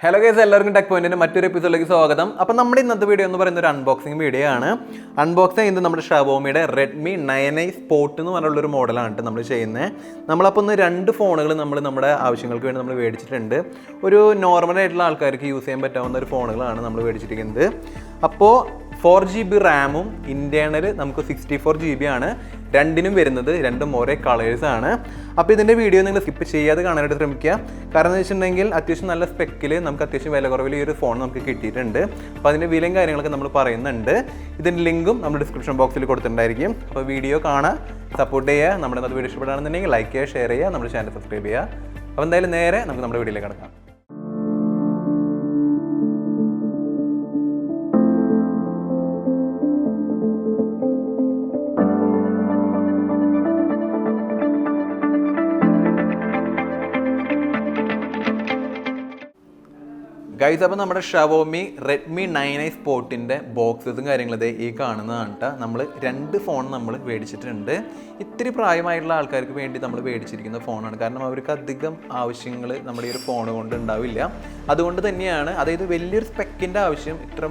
Hello guys, എല്ലാവർക്കും tech പോയിന്റിന്റെ മറ്റൊരു എപ്പിസോഡിലേക്ക് സ്വാഗതം. അപ്പോൾ നമ്മുടെ ഇന്നത്തെ വീഡിയോ എന്ന് പറയുന്നത് ഒരു അൺബോക്സിംഗ് വീഡിയോ ആണ്. അൺബോക്സ് ചെയ്യുന്നത് നമ്മുടെ ഷവോമിയുടെ Redmi 9i Sport എന്ന് പറഞ്ഞുള്ള ഒരു മോഡലാണ് നമ്മൾ ചെയ്യുന്നത്. നമ്മളപ്പോൾ ഒന്ന് രണ്ട് ഫോണുകൾ നമ്മുടെ ആവശ്യങ്ങൾക്ക് വേണ്ടി നമ്മൾ മേടിച്ചിട്ടുണ്ട്. ഒരു നോർമൽ ആയിട്ടുള്ള ആൾക്കാർക്ക് യൂസ് ചെയ്യാൻ പറ്റാവുന്ന ഒരു ഫോണുകളാണ് നമ്മൾ മേടിച്ചിരിക്കുന്നത്. അപ്പോൾ 4GB റാമും ഇന്റേണൽ നമുക്ക് 64GB ആണ്. രണ്ടിനും വരുന്നത് രണ്ടും ഒരേ കളേഴ്സാണ്. അപ്പോൾ ഇതിൻ്റെ വീഡിയോ നിങ്ങൾ സ്കിപ്പ് ചെയ്യാതെ കാണാനായിട്ട് ശ്രമിക്കുക. കാരണം എന്ന് വെച്ചിട്ടുണ്ടെങ്കിൽ അത്യാവശ്യം നല്ല സ്പെക്കിൽ നമുക്ക് അത്യാവശ്യം വില കുറവിൽ ഈ ഒരു ഫോൺ നമുക്ക് കിട്ടിയിട്ടുണ്ട്. അപ്പോൾ അതിൻ്റെ വിലയും കാര്യങ്ങളൊക്കെ നമ്മൾ പറയുന്നുണ്ട്. ഇതിൻ്റെ ലിങ്കും നമ്മൾ ഡിസ്ക്രിപ്ഷൻ ബോക്സിൽ കൊടുത്തിട്ടുണ്ടായിരിക്കും. അപ്പോൾ വീഡിയോ കാണാൻ സപ്പോർട്ട് ചെയ്യുക. നമ്മുടെ അത് വീഡിയോ ഇഷ്ടപ്പെടുകയാണെന്നുണ്ടെങ്കിൽ ലൈക്ക് ചെയ്യുക, ഷെയർ ചെയ്യുക, നമ്മുടെ ചാനൽ സബ്സ്ക്രൈബ് ചെയ്യുക. അപ്പോൾ എന്തായാലും നേരെ നമുക്ക് നമ്മുടെ വീഡിയോയിലേക്ക് കിടക്കാം. ഗൈസ്, അപ്പോൾ നമ്മുടെ ഷവോമി Redmi 9i Sportൻ്റെ ബോക്സസും കാര്യങ്ങളും ഈ കാണുന്നതാണ് കേട്ടോ. നമ്മൾ രണ്ട് ഫോൺ നമ്മൾ മേടിച്ചിട്ടുണ്ട്. ഇത്തിരി പ്രായമായിട്ടുള്ള ആൾക്കാർക്ക് വേണ്ടി നമ്മൾ മേടിച്ചിരിക്കുന്ന ഫോണാണ്. കാരണം അവർക്ക് അധികം ആവശ്യങ്ങൾ നമ്മുടെ ഈ ഒരു ഫോൺ കൊണ്ട് ഉണ്ടാവില്ല. അതുകൊണ്ട് തന്നെയാണ്, അതായത് വലിയൊരു സ്പെക്കിൻ്റെ ആവശ്യം ഇത്ര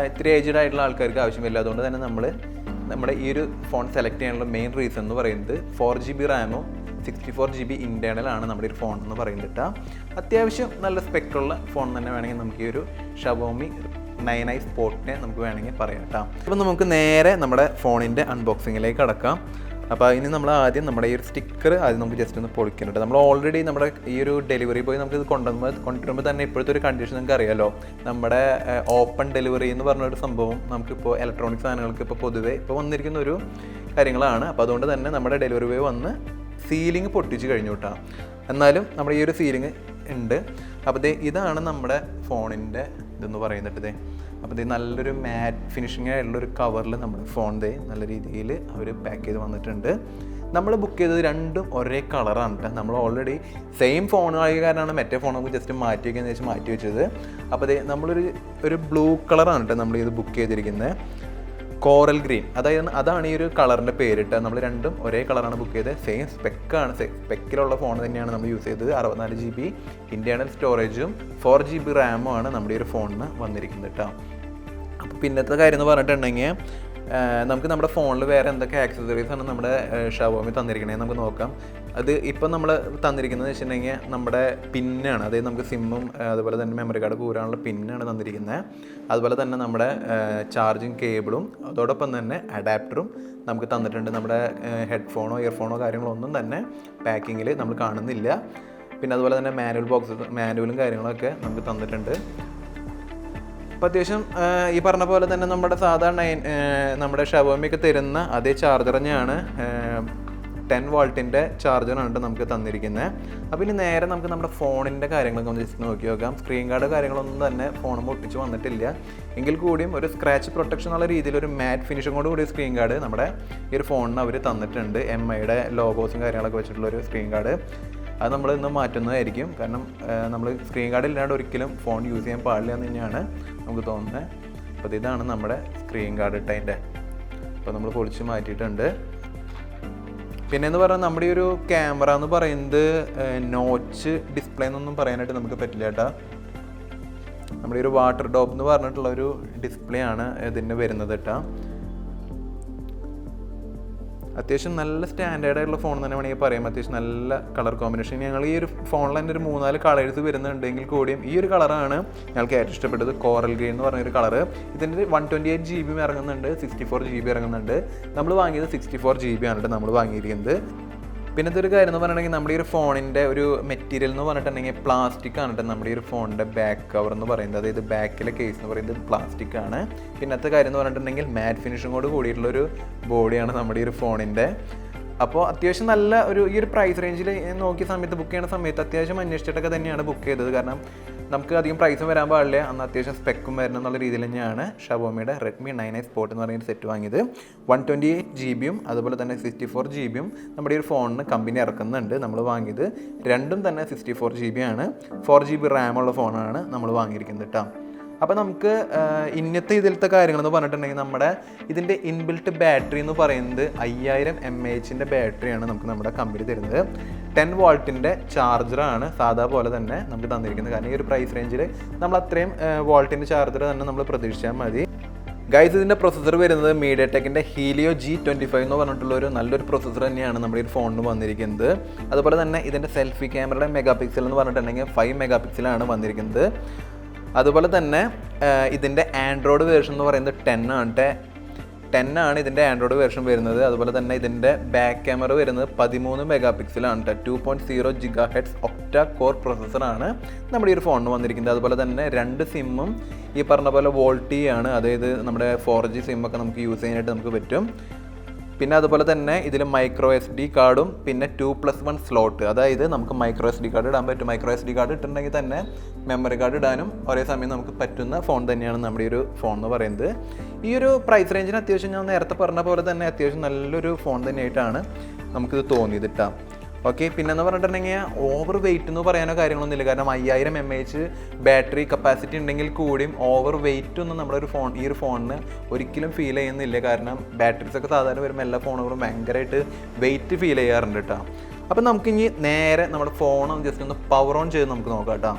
ഇത്തിരി ഏജ്ഡ് ആയിട്ടുള്ള ആൾക്കാർക്ക് ആവശ്യമില്ല. അതുകൊണ്ട് തന്നെ നമ്മുടെ ഈ ഒരു ഫോൺ സെലക്ട് ചെയ്യാനുള്ള മെയിൻ റീസൺ എന്ന് പറയുന്നത് 4GB റാമും 64GB ഇന്റേണൽ ആണ് നമ്മുടെ ഒരു ഫോൺ എന്ന് പറയുന്നത്. അത്യാവശ്യം നല്ല സ്പെക്കുള്ള ഫോൺ തന്നെ വേണമെങ്കിൽ നമുക്ക് ഈ ഒരു ഷവോമി 9i Sportനെ നമുക്ക് വേണമെങ്കിൽ പറയാം കേട്ടോ. അപ്പോൾ നമുക്ക് നേരെ നമ്മുടെ ഫോണിൻ്റെ അൺബോക്സിങ്ങിലേക്ക് കടക്കാം. അപ്പോൾ ഇനി നമ്മൾ ആദ്യം നമ്മുടെ ഈ ഒരു സ്റ്റിക്കർ ആദ്യം നമുക്ക് ജസ്റ്റ് ഒന്ന് പൊളിക്കുന്നുണ്ട്. നമ്മൾ ഓൾറെഡി നമ്മുടെ ഈ ഒരു ഡെലിവറി ബോയ് നമുക്ക് ഇത് കൊണ്ടുവരുമ്പോൾ തന്നെ ഇപ്പോഴത്തെ ഒരു കണ്ടീഷൻ നിങ്ങൾക്ക് അറിയാമല്ലോ. നമ്മുടെ ഓപ്പൺ ഡെലിവറി എന്ന് പറഞ്ഞൊരു സംഭവം നമുക്കിപ്പോൾ ഇലക്ട്രോണിക് സാധനങ്ങൾക്ക് ഇപ്പോൾ പൊതുവെ ഇപ്പോൾ വന്നിരിക്കുന്ന ഒരു കാര്യങ്ങളാണ്. അപ്പോൾ അതുകൊണ്ട് തന്നെ നമ്മുടെ ഡെലിവറി ബോയ് വന്ന് സീലിംഗ് പൊട്ടിച്ച് കഴിഞ്ഞു കേട്ടോ. എന്നാലും നമ്മുടെ ഈ ഒരു സീലിംഗ് ഉണ്ട്. അപ്പോൾ ഇതാണ് നമ്മുടെ ഫോണിൻ്റെ ഇതെന്ന് പറയുന്നത്. അപ്പോൾ നല്ലൊരു മാറ്റ് ഫിനിഷിംഗ് ആയിട്ടുള്ളൊരു കവറിൽ നമ്മുടെ ഫോൺ നല്ല രീതിയിൽ അവർ പാക്ക് ചെയ്ത് വന്നിട്ടുണ്ട്. നമ്മൾ ബുക്ക് ചെയ്തത് രണ്ടും ഒരേ കളറാണ് കേട്ടോ. നമ്മൾ ഓൾറെഡി സെയിം ഫോണായ കാരണമാണ് മറ്റേ ഫോൺ നമുക്ക് ജസ്റ്റ് മാറ്റി വയ്ക്കാന്ന് വെച്ച് മാറ്റി വെച്ചത്. അപ്പോൾ നമ്മളൊരു ബ്ലൂ കളറാണ് കേട്ടോ നമ്മൾ ഇത് ബുക്ക് ചെയ്തിരിക്കുന്നത്. കോറൽ ഗ്രീൻ, അതാണ് ഈ ഒരു കളറിൻ്റെ പേരിട്ട്. നമ്മൾ രണ്ടും ഒരേ കളറാണ് ബുക്ക് ചെയ്തത്. സെയിം സ്പെക്കിലുള്ള ഫോൺ തന്നെയാണ് നമ്മൾ യൂസ് ചെയ്തത്. 64GB ഇന്റേണൽ സ്റ്റോറേജും 4GB റാമും ആണ് നമ്മുടെ ഈ ഒരു ഫോണിന് വന്നിരിക്കുന്നത് കേട്ടോ. അപ്പോൾ പിന്നത്തെ കാര്യം എന്ന് പറഞ്ഞിട്ടുണ്ടെങ്കിൽ നമുക്ക് നമ്മുടെ ഫോണിൽ വേറെ എന്തൊക്കെ ആക്സസറീസാണ് നമ്മുടെ ഷവോമി തന്നിരിക്കണേ നമുക്ക് നോക്കാം. അത് ഇപ്പം നമ്മൾ തന്നിരിക്കുന്നത് വെച്ചിട്ടുണ്ടെങ്കിൽ നമ്മുടെ പിന്നാണ്. അതായത് നമുക്ക് സിമ്മും അതുപോലെ തന്നെ മെമ്മറി കാർഡ് കൂരാനുള്ള പിന്നാണ് തന്നിരിക്കുന്നത്. അതുപോലെ തന്നെ നമ്മുടെ ചാർജിങ് കേബിളും അതോടൊപ്പം തന്നെ അഡാപ്റ്ററും നമുക്ക് തന്നിട്ടുണ്ട്. നമ്മുടെ ഹെഡ്ഫോണോ ഇയർഫോണോ കാര്യങ്ങളോ ഒന്നും തന്നെ പാക്കിങ്ങിൽ നമ്മൾ കാണുന്നില്ല. പിന്നെ അതുപോലെ തന്നെ മാനുവലും കാര്യങ്ങളൊക്കെ നമുക്ക് തന്നിട്ടുണ്ട്. അപ്പോൾ അത്യാവശ്യം ഈ പറഞ്ഞ പോലെ തന്നെ നമ്മുടെ നമ്മുടെ ഷവോമിയൊക്കെ തരുന്ന അതേ ചാർജർ തന്നെയാണ്. 10 വാൾട്ടിൻ്റെ ചാർജറാണ് നമുക്ക് തന്നിരിക്കുന്നത്. അപ്പോൾ ഇനി നേരെ നമുക്ക് നമ്മുടെ ഫോണിൻ്റെ കാര്യങ്ങളൊക്കെ ഒന്ന് ജസ്റ്റ് നോക്കി നോക്കാം. സ്ക്രീൻ ഗാർഡ് കാര്യങ്ങളൊന്നും തന്നെ ഫോണും ഒട്ടിച്ച് വന്നിട്ടില്ല. എങ്കിൽ കൂടിയും ഒരു സ്ക്രാച്ച് പ്രൊട്ടക്ഷൻ എന്നുള്ള രീതിയിൽ ഒരു മാറ്റ് ഫിനിഷിങ്ങോട് കൂടി സ്ക്രീൻ ഗാർഡ് നമ്മുടെ ഈ ഒരു ഫോണിന് അവർ തന്നിട്ടുണ്ട്. MIയുടെ ലോഗോസും കാര്യങ്ങളൊക്കെ വെച്ചിട്ടുള്ളൊരു സ്ക്രീൻ ഗാർഡ്. അത് നമ്മൾ ഇന്ന് മാറ്റുന്നതായിരിക്കും. കാരണം നമ്മൾ സ്ക്രീൻ ഗാർഡ് ഇല്ലാണ്ട് ഒരിക്കലും ഫോൺ യൂസ് ചെയ്യാൻ പാടില്ല എന്ന് തന്നെയാണ് നമുക്ക് തോന്നുന്നത്. അപ്പോൾ ഇതാണ് നമ്മുടെ സ്ക്രീൻ ഗാർഡ് ഇട്ടതിൻ്റെ. അപ്പോൾ നമ്മൾ പൊളിച്ച് മാറ്റിയിട്ടുണ്ട്. പിന്നെയെന്ന് പറഞ്ഞാൽ നമ്മുടെ ഈ ഒരു ക്യാമറ എന്ന് പറയുന്നത് നോച്ച് ഡിസ്പ്ലേ എന്നൊന്നും പറയാനായിട്ട് നമുക്ക് പറ്റില്ല കേട്ടോ. നമ്മുടെ ഈ ഒരു വാട്ടർ ഡ്രോപ്പ് എന്ന് പറഞ്ഞിട്ടുള്ള ഒരു ഡിസ്പ്ലേ ആണ് ഇതിന് വരുന്നത് കേട്ടോ. അത്യാവശ്യം നല്ല സ്റ്റാൻഡേർഡ് ആയിട്ടുള്ള ഫോൺ തന്നെ വേണമെങ്കിൽ പറയാം. അത്യാവശ്യം നല്ല കളർ കോമ്പിനേഷൻ. ഞങ്ങൾ ഈ ഒരു ഫോണിൽ തന്നെ ഒരു 3-4 കളേഴ്സ് വരുന്നുണ്ടെങ്കിൽ കൂടിയും ഈ ഒരു കളറാണ് ഞങ്ങൾക്ക് ഏറ്റവും ഇഷ്ടപ്പെട്ടത്. കോറൽ ഗ്രീൻ എന്ന് പറഞ്ഞൊരു കളറ്. ഇതിൻ്റെ 128GB ഇറങ്ങുന്നുണ്ട്, 64GB ഇറങ്ങുന്നുണ്ട്. നമ്മൾ വാങ്ങിയത് 64GB ആണ് നമ്മൾ വാങ്ങിയിരിക്കുന്നത്. പിന്നത്തെ ഒരു കാര്യം എന്ന് പറഞ്ഞിട്ടുണ്ടെങ്കിൽ നമ്മുടെ ഈ ഒരു ഫോണിൻ്റെ ഒരു മെറ്റീരിയൽ എന്ന് പറഞ്ഞിട്ടുണ്ടെങ്കിൽ പ്ലാസ്റ്റിക് ആണ്. നമ്മുടെ ഈ ഒരു ഫോണിൻ്റെ ബാക്ക് കവർ എന്ന് പറയുന്നത്, അതായത് ബാക്കിലെ കേസ് എന്ന് പറയുന്നത് പ്ലാസ്റ്റിക് ആണ്. പിന്നത്തെ കാര്യം എന്ന് പറഞ്ഞിട്ടുണ്ടെങ്കിൽ മാറ്റ് ഫിനിഷിങ്ങോട് കൂടിയിട്ടുള്ളൊരു ബോഡിയാണ് നമ്മുടെ ഈ ഒരു ഫോണിൻ്റെ. അപ്പോൾ അത്യാവശ്യം നല്ല ഈ ഒരു പ്രൈസ് റേഞ്ചിൽ നോക്കിയ സമയത്ത് ബുക്ക് ചെയ്യുന്ന സമയത്ത് അത്യാവശ്യം അന്വേഷിച്ചിട്ടൊക്കെ തന്നെയാണ് ബുക്ക് ചെയ്തത്. കാരണം നമുക്ക് അധികം പ്രൈസും വരാൻ പാടില്ല, അന്ന് അത്യാവശ്യം സ്പെക്കും വരണം എന്നുള്ള രീതിയിൽ തന്നെയാണ് ഷവോമിയുടെ Redmi 9i Sport എന്ന് പറയുന്ന സെറ്റ് വാങ്ങിയത്. 128GBയും അതുപോലെ തന്നെ 64GBയും നമ്മുടെ ഈ ഒരു ഫോണിന് കമ്പനി ഇറക്കുന്നുണ്ട്. നമ്മൾ വാങ്ങിയത് രണ്ടും തന്നെ 64GB ആണ്. 4GB റാമുള്ള ഫോണാണ് നമ്മൾ വാങ്ങിയിരിക്കുന്നത് കേട്ടോ. അപ്പോൾ നമുക്ക് ഇന്നത്തെ ഇതിലത്തെ കാര്യങ്ങളെന്ന് പറഞ്ഞിട്ടുണ്ടെങ്കിൽ നമ്മുടെ ഇതിൻ്റെ ഇൻബിൽറ്റ് ബാറ്ററി എന്ന് പറയുന്നത് 5000 mAh ബാറ്ററിയാണ് നമുക്ക് നമ്മുടെ കമ്പനി തരുന്നത്. 10 വോൾട്ടിൻ്റെ ചാർജറാണ് സാധാ പോലെ തന്നെ നമുക്ക് തന്നിരിക്കുന്നത്. കാരണം ഈ ഒരു പ്രൈസ് റേഞ്ചിൽ നമ്മൾ അത്രയും വോൾട്ടിൻ്റെ ചാർജർ തന്നെ നമ്മൾ പ്രതീക്ഷിച്ചാൽ മതി. ഗൈസ്, ഇതിൻ്റെ പ്രൊസസ്സർ വരുന്നത് മീഡിയടെക്കിൻ്റെ ഹീലിയോ G25 എന്ന് പറഞ്ഞിട്ടുള്ളൊരു നല്ലൊരു പ്രൊസസ്സർ തന്നെയാണ് നമ്മുടെ ഈ ഫോണിന് വന്നിരിക്കുന്നത്. അതുപോലെ തന്നെ ഇതിൻ്റെ സെൽഫി ക്യാമറയുടെ മെഗാ പിക്സൽ എന്ന് പറഞ്ഞിട്ടുണ്ടെങ്കിൽ 5 മെഗാ പിക്സലാണ് വന്നിരിക്കുന്നത്. അതുപോലെ തന്നെ ഇതിൻ്റെ ആൻഡ്രോയിഡ് വേർഷൻ എന്ന് പറയുന്നത് 10 ആണ് ഇതിൻ്റെ ആൻഡ്രോയിഡ് വേർഷൻ വരുന്നത്. അതുപോലെ തന്നെ ഇതിൻ്റെ ബാക്ക് ക്യാമറ വരുന്നത് 13 മെഗാ പിക്സലാണ്. 2.0 GHz ഒക്ട കോർ പ്രൊസസ്സറാണ് നമ്മുടെ ഈ ഒരു ഫോണിന് വന്നിരിക്കുന്നത്. അതുപോലെ തന്നെ 2 സിമ്മും ഈ പറഞ്ഞ പോലെ വോൾട്ടി ആണ്, അതായത് നമ്മുടെ 4G സിമ്മൊക്കെ നമുക്ക് യൂസ് ചെയ്യാനായിട്ട് നമുക്ക് പറ്റും. പിന്നെ അതുപോലെ തന്നെ ഇതിൽ മൈക്രോ SD കാർഡും പിന്നെ 2+1 സ്ലോട്ട്, അതായത് നമുക്ക് മൈക്രോ SD കാർഡ് ഇടാൻ പറ്റും. മൈക്രോ SD കാർഡ് ഇട്ടിട്ടുണ്ടെങ്കിൽ തന്നെ മെമ്മറി കാർഡ് ഇടാനും ഒരേ സമയം നമുക്ക് പറ്റുന്ന ഫോൺ തന്നെയാണ് നമ്മുടെ ഈ ഒരു ഫോൺ എന്ന് പറയുന്നത്. ഈ ഒരു പ്രൈസ് റേഞ്ചിന് അത്യാവശ്യം ഞാൻ നേരത്തെ പറഞ്ഞ പോലെ തന്നെ അത്യാവശ്യം നല്ലൊരു ഫോൺ തന്നെയായിട്ടാണ് നമുക്കിത് തോന്നിയത് കേട്ടോ. ഓക്കെ, പിന്നെന്ന് പറഞ്ഞിട്ടുണ്ടെങ്കിൽ ഓവർ വെയിറ്റ് എന്ന് പറയാനോ കാര്യങ്ങളൊന്നുമില്ല. കാരണം 5000 mAh ബാറ്ററി കപ്പാസിറ്റി ഉണ്ടെങ്കിൽ കൂടിയും ഓവർ വെയിറ്റ് ഒന്നും നമ്മുടെ ഈ ഒരു ഫോണിന് ഒരിക്കലും ഫീൽ ചെയ്യുന്നില്ല. കാരണം ബാറ്ററീസ് ഒക്കെ സാധാരണ വരുമ്പോൾ എല്ലാ ഫോണുകളും ഭയങ്കരമായിട്ട് വെയിറ്റ് ഫീൽ ചെയ്യാറുണ്ട് കേട്ടോ. അപ്പം നമുക്കിനി നേരെ നമ്മുടെ ഫോൺ ജസ്റ്റ് ഒന്ന് പവർ ഓൺ ചെയ്ത് നമുക്ക് നോക്കാം കേട്ടോ.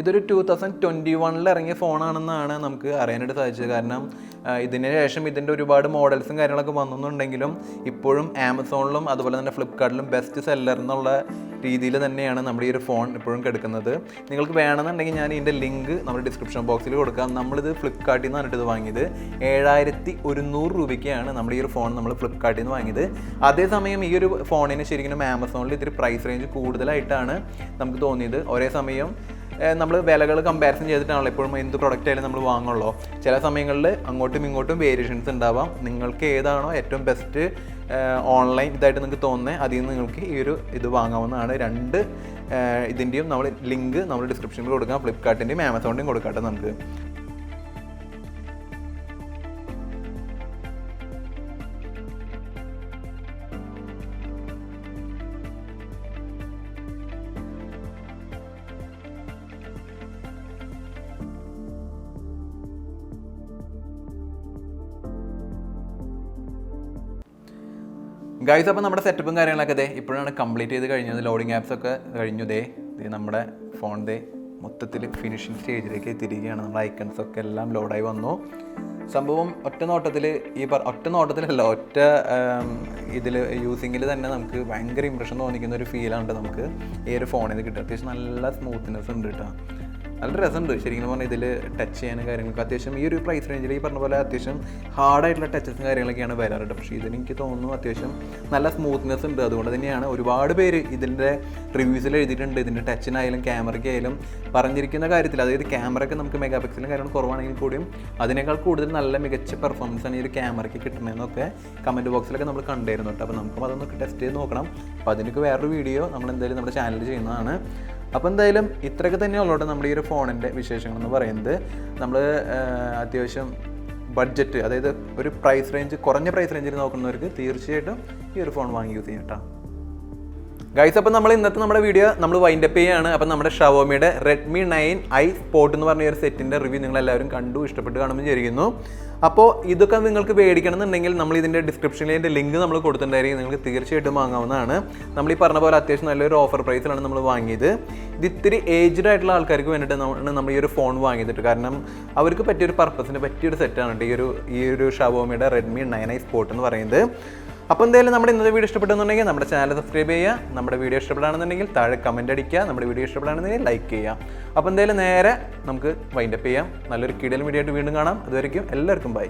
ഇതൊരു 2021 ഇറങ്ങിയ ഫോണാണെന്നാണ് നമുക്ക് അറിയാനായിട്ട് സാധിച്ചത്. കാരണം ഇതിന് ശേഷം ഇതിൻ്റെ ഒരുപാട് മോഡൽസും കാര്യങ്ങളൊക്കെ വന്നുണ്ടെങ്കിലും ഇപ്പോഴും ആമസോണിലും അതുപോലെ തന്നെ ഫ്ലിപ്കാർട്ടിലും ബെസ്റ്റ് സെല്ലർ എന്നുള്ള രീതിയിൽ തന്നെയാണ് നമ്മുടെ ഈ ഒരു ഫോൺ ഇപ്പോഴും കിടക്കുന്നത്. നിങ്ങൾക്ക് വേണമെന്നുണ്ടെങ്കിൽ ഞാൻ ഇതിൻ്റെ ലിങ്ക് നമ്മുടെ ഡിസ്ക്രിപ്ഷൻ ബോക്സിൽ കൊടുക്കാം. നമ്മളിത് ഫ്ലിപ്കാർട്ടിൽ നിന്ന് പറഞ്ഞിട്ട് ഇത് വാങ്ങിയത് 7100 രൂപയ്ക്കാണ് നമ്മുടെ ഈ ഒരു ഫോൺ നമ്മൾ ഫ്ലിപ്കാർട്ടിൽ നിന്ന് വാങ്ങിയത്. അതേസമയം ഈ ഒരു ഫോണിന് ശരിക്കും ആമസോണിൽ ഇത്തിരി പ്രൈസ് റേഞ്ച് കൂടുതലായിട്ടാണ് നമുക്ക് തോന്നിയത്. ഒരേ സമയം നമ്മൾ വിലകൾ കമ്പാരിസൺ ചെയ്തിട്ടാണല്ലോ എപ്പോഴും എന്ത് പ്രൊഡക്റ്റ് ആയാലും നമ്മൾ വാങ്ങുള്ളൂ. ചില സമയങ്ങളിൽ അങ്ങോട്ടും ഇങ്ങോട്ടും വേരിയേഷൻസ് ഉണ്ടാവാം. നിങ്ങൾക്ക് ഏതാണോ ഏറ്റവും ബെസ്റ്റ് ഓൺലൈൻ ഇതായിട്ട് നിങ്ങൾക്ക് തോന്നുന്നത് അതിൽ നിന്ന് നിങ്ങൾക്ക് ഈ ഒരു ഇത് വാങ്ങാവുന്നതാണ്. രണ്ട് ഇതിൻ്റെയും നമ്മൾ ലിങ്ക് നമ്മൾ ഡിസ്ക്രിപ്ഷനിൽ കൊടുക്കാം. ഫ്ലിപ്കാർട്ടിൻ്റെയും ആമസോണിൻ്റെയും കൊടുക്കാട്ടെ നമുക്ക്. ഗൈസ്, അപ്പോൾ നമ്മുടെ സെറ്റപ്പും കാര്യങ്ങളൊക്കെ ഇപ്പോഴാണ് കംപ്ലീറ്റ് ചെയ്ത് കഴിഞ്ഞത്. ലോഡിങ് ആപ്സ് ഒക്കെ കഴിഞ്ഞു. നമ്മുടെ ഫോൺ മൊത്തത്തിൽ ഫിനിഷിങ് സ്റ്റേജിലേക്ക് എത്തിയിരിക്കുകയാണ്. നമ്മുടെ ഐക്കൺസ് ഒക്കെ എല്ലാം ലോഡായി വന്നു. സംഭവം ഒറ്റ നോട്ടത്തിലല്ല ഒറ്റ ഇതിൽ യൂസിങ്ങിൽ തന്നെ നമുക്ക് ഭയങ്കര ഇംപ്രഷൻ തോന്നിക്കുന്ന ഒരു ഫീലാണ് നമുക്ക് ഈ ഒരു ഫോണിൽ നിന്ന് കിട്ടുക. അത്യാവശ്യം നല്ല സ്മൂത്ത്നെസ് ഉണ്ട് കേട്ടോ. നല്ല രസമുണ്ട് ശരിക്കും പറഞ്ഞാൽ ഇതിൽ ടച്ച് ചെയ്യാനും കാര്യങ്ങളൊക്കെ. അത്യാവശ്യം ഈ ഒരു പ്രൈസ് റേഞ്ചിൽ ഈ പറഞ്ഞ പോലെ അത്യാവശ്യം ഹാർഡായിട്ടുള്ള ടച്ചസും കാര്യങ്ങളൊക്കെയാണ് വരാറുണ്ട്. പക്ഷേ ഇതിന് എനിക്ക് തോന്നുന്നു അത്യാവശ്യം നല്ല സ്മൂത്ത്നെസ് ഉണ്ട്. അതുകൊണ്ട് തന്നെയാണ് ഒരുപാട് പേര് ഇതിൻ്റെ റിവ്യൂസിൽ എഴുതിയിട്ടുണ്ട്. ഇതിൻ്റെ ടച്ചിനായാലും ക്യാമറയ്ക്കായാലും പറഞ്ഞിരിക്കുന്ന കാര്യത്തിൽ, അതായത് ക്യാമറയ്ക്ക് നമുക്ക് മെഗാ പിക്സലും കാര്യങ്ങൾ കുറവാണെങ്കിൽ കൂടിയും അതിനേക്കാൾ കൂടുതൽ നല്ല മികച്ച പെർഫോമൻസാണ് ഈ ഒരു ക്യാമറയ്ക്ക് കിട്ടുന്നതെന്നൊക്കെ കമൻറ്റ് ബോക്സിലൊക്കെ നമ്മൾ കണ്ടിരുന്നു കേട്ടോ. അപ്പോൾ നമുക്കും അതൊന്ന് ടെസ്റ്റ് ചെയ്ത് നോക്കണം. അപ്പോൾ അതിനൊക്കെ വേറൊരു വീഡിയോ നമ്മൾ എന്തായാലും നമ്മുടെ ചാനലിൽ ചെയ്യുന്നതാണ്. അപ്പോൾ എന്തായാലും ഇത്രയൊക്കെ തന്നെയുള്ളൂ നമ്മുടെ ഈ ഒരു ഫോണിൻ്റെ വിശേഷങ്ങളെന്ന് പറയുന്നത്. നമ്മൾ അത്യാവശ്യം ബഡ്ജറ്റ്, അതായത് ഒരു കുറഞ്ഞ പ്രൈസ് റേഞ്ചിൽ നോക്കുന്നവർക്ക് തീർച്ചയായിട്ടും ഈ ഒരു ഫോൺ വാങ്ങി യൂസ് ചെയ്യാം കേട്ടോ. ഗൈസ്, അപ്പോൾ നമ്മൾ ഇന്നത്തെ നമ്മുടെ വീഡിയോ നമ്മൾ വൈൻഡപ്പ് ചെയ്യുകയാണ്. അപ്പോൾ നമ്മുടെ ഷവോമിയുടെ Redmi 9i സ്പോട്ട് എന്ന് പറഞ്ഞ ഒരു സെറ്റിൻ്റെ റിവ്യൂ നിങ്ങളെല്ലാവരും കണ്ടു, ഇഷ്ടപ്പെട്ട് കാണുമെന്ന് വിചാരിക്കുന്നു. അപ്പോൾ ഇതൊക്കെ നിങ്ങൾക്ക് മേടിക്കണം എന്നുണ്ടെങ്കിൽ നമ്മൾ ഇതിൻ്റെ ഡിസ്ക്രിപ്ഷനിൽ ഇതിൻ്റെ ലിങ്ക് നമ്മൾ കൊടുത്തിട്ടുണ്ടായിരിക്കും. നിങ്ങൾക്ക് തീർച്ചയായിട്ടും വാങ്ങാവുന്നതാണ്. നമ്മൾ ഈ പറഞ്ഞ പോലെ അത്യാവശ്യം നല്ലൊരു ഓഫർ പ്രൈസിലാണ് നമ്മൾ വാങ്ങിയത്. ഇത് ഇത്തിരി ഏജ്ഡ് ആയിട്ടുള്ള ആൾക്കാർക്ക് വേണ്ടിയിട്ടാണ് നമ്മൾ ഈ ഒരു ഫോൺ വാങ്ങിയിട്ട്. കാരണം അവർക്ക് പറ്റിയൊരു പർപ്പസിന് പറ്റിയൊരു സെറ്റാണ് ഈ ഒരു ഷവോമിയുടെ Redmi 9i സ്പോട്ട് എന്ന് പറയുന്നത്. അപ്പോൾ എന്തായാലും നമ്മുടെ ഇന്നത്തെ വീഡിയോ ഇഷ്ടപ്പെട്ടെന്നുണ്ടെങ്കിൽ നമ്മുടെ ചാനൽ സബ്സ്ക്രൈബ് ചെയ്യുക. നമ്മുടെ വീഡിയോ ഇഷ്ടപ്പെടുകയാണെന്നുണ്ടെങ്കിൽ താഴെ കമൻറ്റ് അടിക്കുക. നമ്മുടെ വീഡിയോ ഇഷ്ടപ്പെടുകയാണെന്നുണ്ടെങ്കിൽ ലൈക്ക് ചെയ്യുക. അപ്പോൾ എന്തായാലും നേരെ നമുക്ക് വൈൻഡപ്പ് ചെയ്യാം. നല്ലൊരു കിടിലൻ വീഡിയോ ആയിട്ട് വീണ്ടും കാണാം. അതുവരെയ്ക്കും എല്ലാവർക്കും ബൈ.